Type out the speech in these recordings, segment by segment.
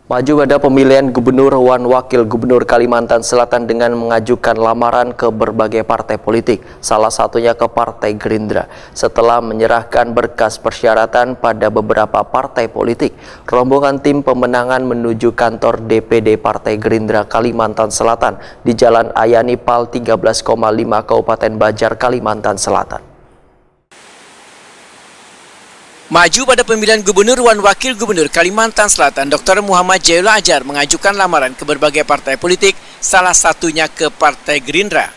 Maju pada pemilihan gubernur dan wakil gubernur Kalimantan Selatan dengan mengajukan lamaran ke berbagai partai politik, salah satunya ke Partai Gerindra. Setelah menyerahkan berkas persyaratan pada beberapa partai politik, rombongan tim pemenangan menuju kantor DPD Partai Gerindra Kalimantan Selatan di Jalan Ayani Pal 13,5 Kabupaten Banjar, Kalimantan Selatan. Maju pada pemilihan gubernur dan wakil gubernur Kalimantan Selatan, Dr. Muhammad Jailul Adjar mengajukan lamaran ke berbagai partai politik, salah satunya ke Partai Gerindra.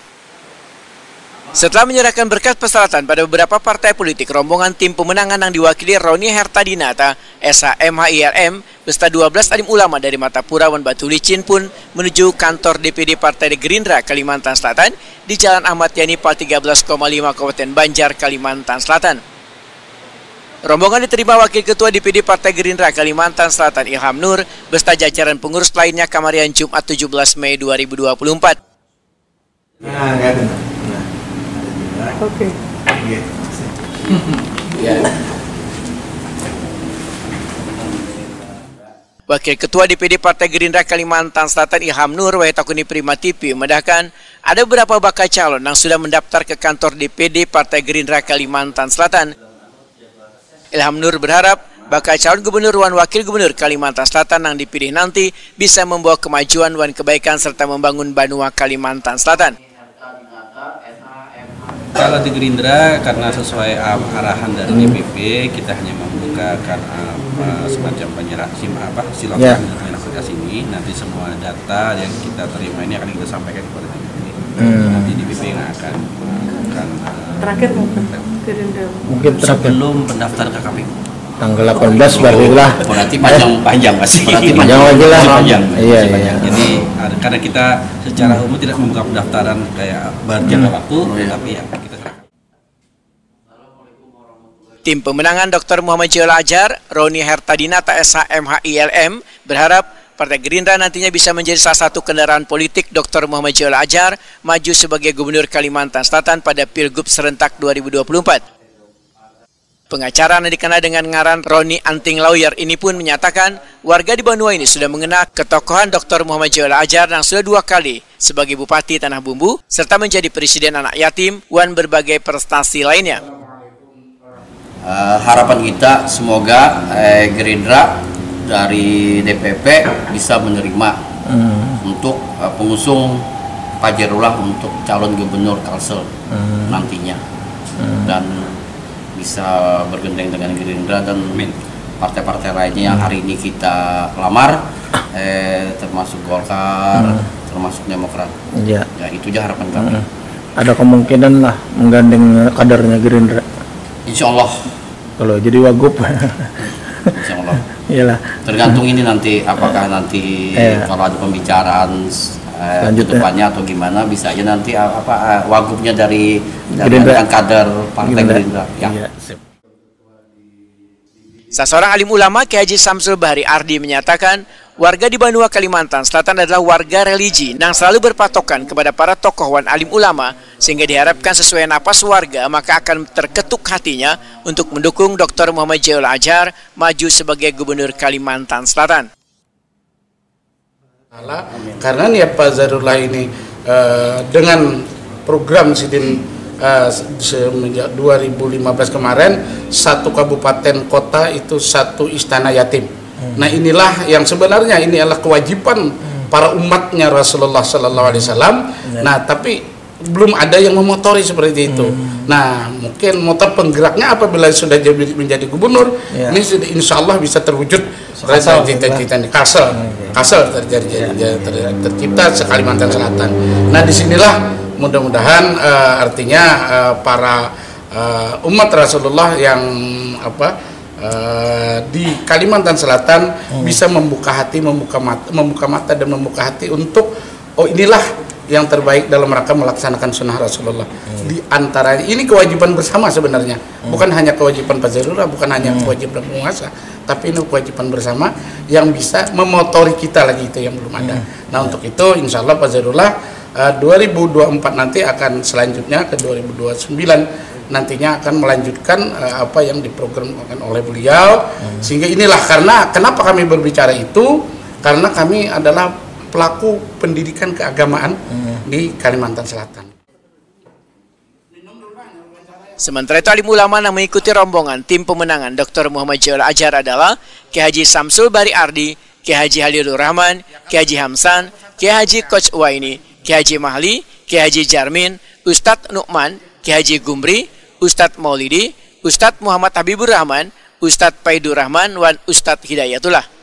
Setelah menyerahkan berkas persyaratan pada beberapa partai politik, rombongan tim pemenangan yang diwakili Roni Hertadinata, SHMHILM, beserta 12 alim ulama dari Matapura dan Batu Licin pun menuju kantor DPD Partai Gerindra Kalimantan Selatan di Jalan Ahmad Yani Pal 13,5 Kabupaten Banjar, Kalimantan Selatan. Rombongan diterima Wakil Ketua DPD Partai Gerindra Kalimantan Selatan Ilham Nur beserta jajaran pengurus lainnya Kamarian Jumat 17 Mei 2024. Oke. Wakil Ketua DPD Partai Gerindra Kalimantan Selatan Ilham Nur Wahitakuni Prima TV memendahkan ada beberapa bakal calon yang sudah mendaftar ke kantor DPD Partai Gerindra Kalimantan Selatan. Ilham Nur berharap bakal calon gubernur dan wakil gubernur Kalimantan Selatan yang dipilih nanti bisa membawa kemajuan dan kebaikan serta membangun Banua Kalimantan Selatan. Kalau di Gerindra karena sesuai arahan dari DPP kita hanya membukakan semacam penyerahan silaturahmi aplikasi ini. Nanti semua data yang kita terima ini akan kita sampaikan kepada DPP. Nanti DPP yang akan Terakhir mungkin sebelum pendaftaran ke KPU tanggal 18 barulah. Berarti panjang masih. Berarti panjang lagi lah. Iya. Jadi karena kita secara umum tidak membuka pendaftaran kayak berjangka waktu, tapi ya kita. Tim pemenangan Dr. Muhammad Jailul Adjar, Roni Hertadinata SHMHILM berharap Partai Gerindra nantinya bisa menjadi salah satu kendaraan politik Dr. Muhammad Jailul Adjar maju sebagai Gubernur Kalimantan Selatan pada Pilgub serentak 2024. Pengacara yang dikenal dengan ngaran Roni Anting Lawyer ini pun menyatakan warga di Banua ini sudah mengenal ketokohan Dr. Muhammad Jailul Adjar yang sudah 2 kali sebagai Bupati Tanah Bumbu serta menjadi Presiden Anak Yatim dan berbagai prestasi lainnya. Harapan kita semoga Gerindra dari DPP bisa menerima untuk pengusung Pak Jairullah untuk calon gubernur Kalsel nantinya dan bisa bergandeng dengan Gerindra dan partai-partai lainnya yang hari ini kita lamar termasuk Golkar, termasuk Demokrat. Ya itu aja harapan kami. Ada kemungkinan lah menggandeng kadernya Gerindra. Insya Allah. Kalau jadi wagub. Insya Allah. Iyalah. Tergantung ini nanti apakah nanti kalau ada pembicaraan ke depannya atau gimana bisa aja nanti wagubnya dari kader Partai Gerindra. Ya. Seorang alim ulama Kiai Haji Samsul Bahri Ardi menyatakan warga di Banua Kalimantan Selatan adalah warga religi yang selalu berpatokan kepada para tokoh dan alim ulama sehingga diharapkan sesuai napas warga maka akan terketuk hatinya untuk mendukung Dr. Muhammad Jailul Adjar maju sebagai Gubernur Kalimantan Selatan. Karena niat Pak Zairullah ini dengan program Sidin semenjak 2015 kemarin 1 kabupaten kota itu 1 istana yatim. Nah inilah yang sebenarnya ini adalah kewajiban para umatnya Rasulullah Sallallahu Alaihi Wasallam. Nah tapi belum ada yang memotori seperti itu. Nah mungkin motor penggeraknya apabila sudah menjadi gubernur ini insya Allah bisa terwujud cita-cita Kalsel tercipta se-Kalimantan Selatan. Nah disinilah mudah-mudahan artinya para umat Rasulullah yang di Kalimantan Selatan bisa membuka hati, membuka mata dan membuka hati untuk inilah yang terbaik dalam rangka melaksanakan sunnah Rasulullah. Di antara ini kewajiban bersama sebenarnya, bukan hanya kewajiban Pak Zairullah, bukan hanya kewajiban penguasa, tapi ini kewajiban bersama yang bisa memotori kita lagi itu yang belum ada. Nah untuk itu insya Allah Pak Zairullah 2024 nanti akan selanjutnya ke 2029 nantinya akan melanjutkan apa yang diprogramkan oleh beliau. Sehingga inilah karena kenapa kami berbicara itu karena kami adalah pelaku pendidikan keagamaan di Kalimantan Selatan. Sementara itu alim ulama yang mengikuti rombongan tim pemenangan Dr. Muhammad Jailul Adjar adalah Kiai Haji Samsul Bari Ardi, Kiai Haji Halilur Rahman, Kiai Haji Hamsan, Kiai Haji Coach Waini, Kiai Haji Mahli, Kiai Haji Jarmin, Ustadz Nu'man, Kiai Haji Gumri, Ustadz Maulidi, Ustadz Muhammad Habibur Rahman, Ustadz Paidur Rahman, dan Ustadz Hidayatullah.